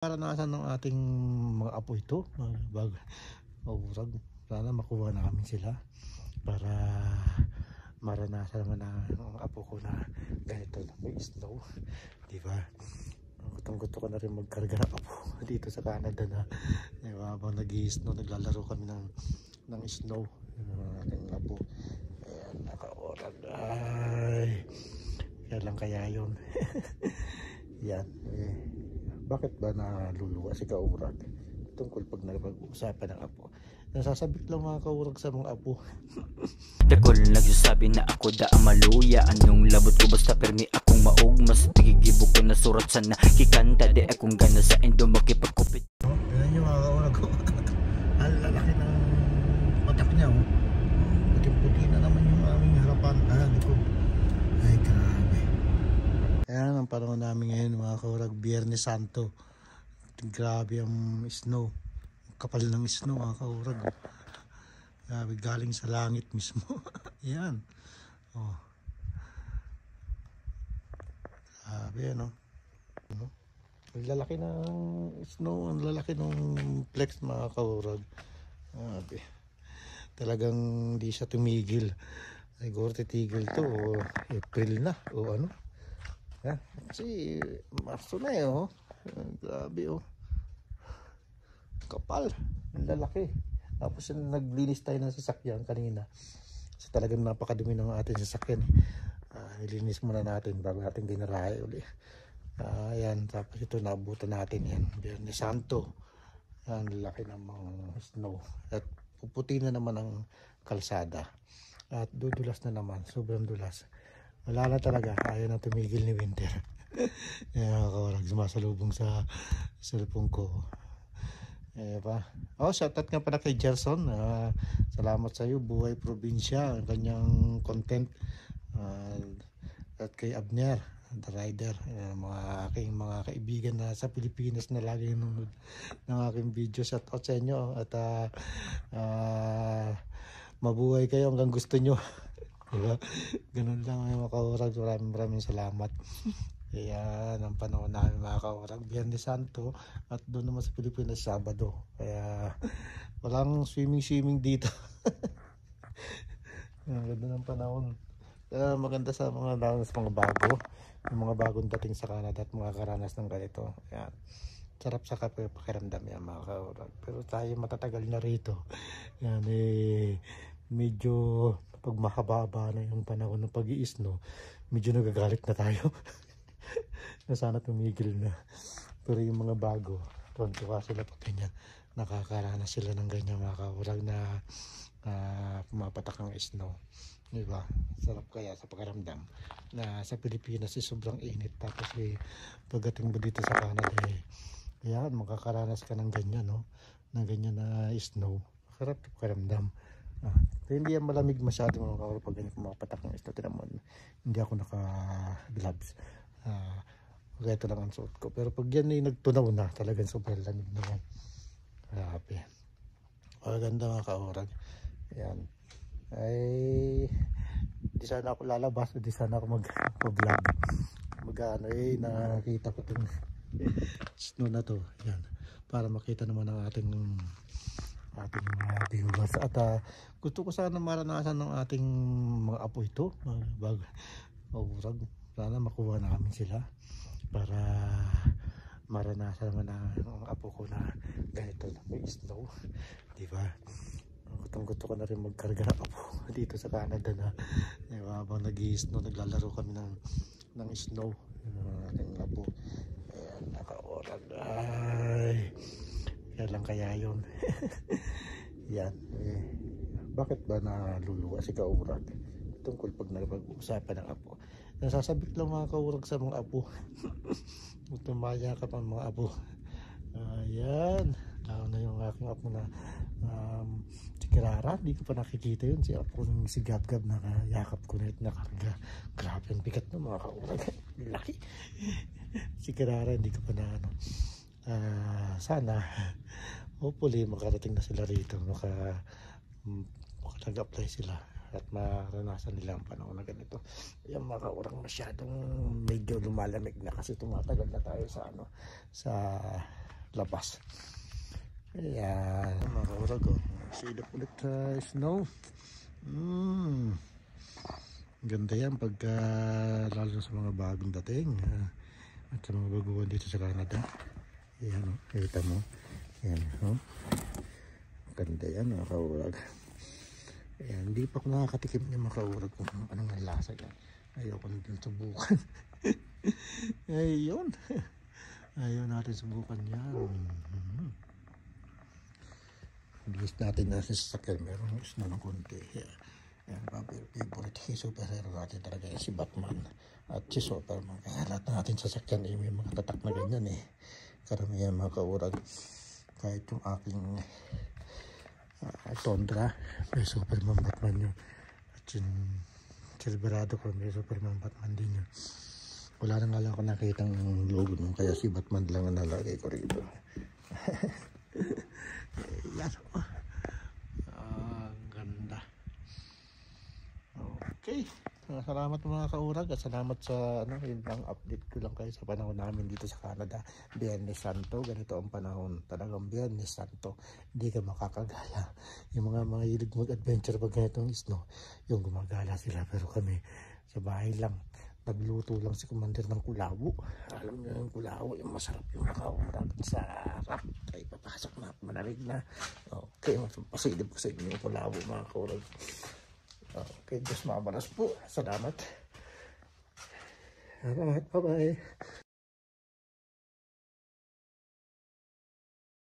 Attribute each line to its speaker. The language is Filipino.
Speaker 1: Karanasan ng ating mga apo ito, mga maurag. Sana makuha namin sila para maranasan naman ng apo ko na ganito na may snow, di ba? Gustong-gusto ko na rin magkarga ng apo dito sa Canada na, di ba? Habang nag-i-snow, naglalaro kami ng snow, ating apo. Ayan, naka-orag. Ay, kailan kaya yun? Yan, bakit ba naluluwa si Kaurag tungkol pag napag-uusapan ng apo? Nasasabik lang mga Kaurag sa mga apo.
Speaker 2: Dakol nagsasabi na ako da maluya. Anong labot ko basta permi akong maog. Mas tigigibok ko na surat sana kikanta. Di akong gana sa endo makipagkupit.
Speaker 1: Tignan nyo mga Kaurag ko. Ang lalaki ng patak niya, oh. Puti-puti na naman yung aming harapan. Likod. Ay grabe. Ayan ang panahon namin ngayon mga Kaurag, Biyernes Santo. Grabe ang snow, kapal ng snow mga Kaurag. Grabe, galing sa langit mismo. Ayan, oh. Grabe ano. Ang lalaki ng snow, ang lalaki ng flex mga Kaurag. Grabe, talagang di siya tumigil. Siguro titigil to o April na o ano. Yeah, kasi Marso na eh, oh. Grabe, oh. Kapal, ang lalaki. Tapos naglinis tayo ng sasakyan kanina. Kasi talagang napakadumi ng ating sasakyan. Nilinis muna natin bago natin dinarahe uli. Ayan, tapos ito naabutan natin yan. Biyernes Santo. Ang lalaki ng mga snow. At puputi na naman ang kalsada. At dudulas na naman, sobrang dulas. Wala na talaga, ayaw na tumigil ni Winter. Kawarag, sumasalubong sa cellphone ko. Pa. Oh, shoutout nga pala kay Gerson. Salamat sa iyo, Buhay Probinsya, ang kanyang content. At kay Abner, the rider, mga aking mga kaibigan na sa Pilipinas na lagi nanonood ng aking video. Shoutout sa inyo at mabuhay kayo hanggang gusto nyo. Diba? Ganun lang mga Kaurag. Maraming salamat. Kaya ang panahon namin mga Kaurag, Biyernes Santo, at doon naman sa Pilipinas Sabado. Kaya walang swimming dito. Ang ganda ng panahon. Maganda sa mga bago, yung mga bagong dating sa Canada at mga karanas ng ganito. Ayan. Sarap sa pakiramdam yan mga Kaurag. Pero tayo matatagal na rito. Yan, medyo pag mahaba na yung panahon ng pag-i-snow, medyo nagagalit na tayo. Na sana tumigil na. Pero yung mga bago, tuwa sila pag ganyan, nakakaranas sila ng ganyan mga Kaurag na pumapatak ang snow, diba? Sarap kaya sa pakiramdam na sa Pilipinas sobrang init, tapos pagdating mo dito sa Canada yan, makakaranas ka ng ganyan, no? Ng ganyan na snow. Sarap sa pakiramdam. Hindi yan malamig masyado mga Kaurag pag ganyan pumapatak ng snow. Tinan mo, hindi ako naka gloves. Kaya ito lang ang suot ko. Pero pag yan nagtunaw na, talagang sobrang lamig naman. Grabe. Maganda mga Kaurag. Ayan. Ay, di sana ako lalabas, di sana ako mag-vlog. Nakita ko itong snow na to. Ayan. Para makita naman ang ating viewers. At gusto ko sana maranasan ng ating mga apo ito. Kaurag. Sana makuha namin sila para maranasan naman ng apo ko na ganito na may snow, di ba? Gustong-gusto ko na rin magkarga ng apo dito sa Canada na, di ba? Habang nag-i-snow, naglalaro kami ng snow, ating apo. Ayan, naka-orag. Ay, kailan kaya yun? Yan, bakit ba naluluwa si Kaurag tungkol pag napag-uusapan ng apo? Nasasabik lang mga Kaurag sa mga apo. Tumaya ka pa mga apo. Ayan, tao na yung aking apo na si Kirara. Hindi ko pa nakikita yun. Si apo ng si Gab-Gab, nakayakap ko na at nakarga. Grabe ang bigat ng mga Kaurag. Laki. Si Kirara hindi ko pa na sana hopefully makarating na sila rito, nag-apply sila. at maranasan nila ang panahon na ganito. Yung mga kaurag masyadong medyo lumalamig na kasi tumatagal na tayo sa sa labas. Ayan mga kaurag, silip ulit sa snow. Ganda yan pagka lalo sa mga bagong dating at sa mga baguhan dito sa Canada. Ayan kita mo. Ayan ganda yan mga kaurag. Ayan, hindi pa ako nakakatikim ng mga kaurag kung anong lasa yan. Ayoko natin subukan. Ayun. Ayaw natin subukan yan. Bilis natin na sa sasakyan. Meron isno ng konti. Ayan, favorite superhero natin talaga yan, si Batman at si Superman. Kaya lahat natin sasakyan may mga tatak na ganyan karamihan mga kaurag. Kahit yung aking Tundra may Superman Batman yun, at yung Silverado ko may Superman Batman din yun. Wala na nga lang ako nakitang logo nun, kaya si Batman lang ang nalagay ko rito. Yan ganda. Okay, salamat mga kaurag at salamat sa yun lang, update ko lang kayo sa panahon namin dito sa Canada. Biyernes Santo, ganito ang panahon, talagang Biyernes Santo, hindi ka makakagala. Yung mga hilig mag-adventure pag ganitong snow, yung gumagala sila, pero kami sa bahay lang. Nagluto lang si Commander ng kulawo. Alam niyo yung kulawo, yung masarap yung nakaurag, sarap. Ay papasok na, manalig na. Okay, pasilip ko sa inyo yung kulawo mga kaurag. Okay, Diyos mabalas po. Salamat. Bye-bye.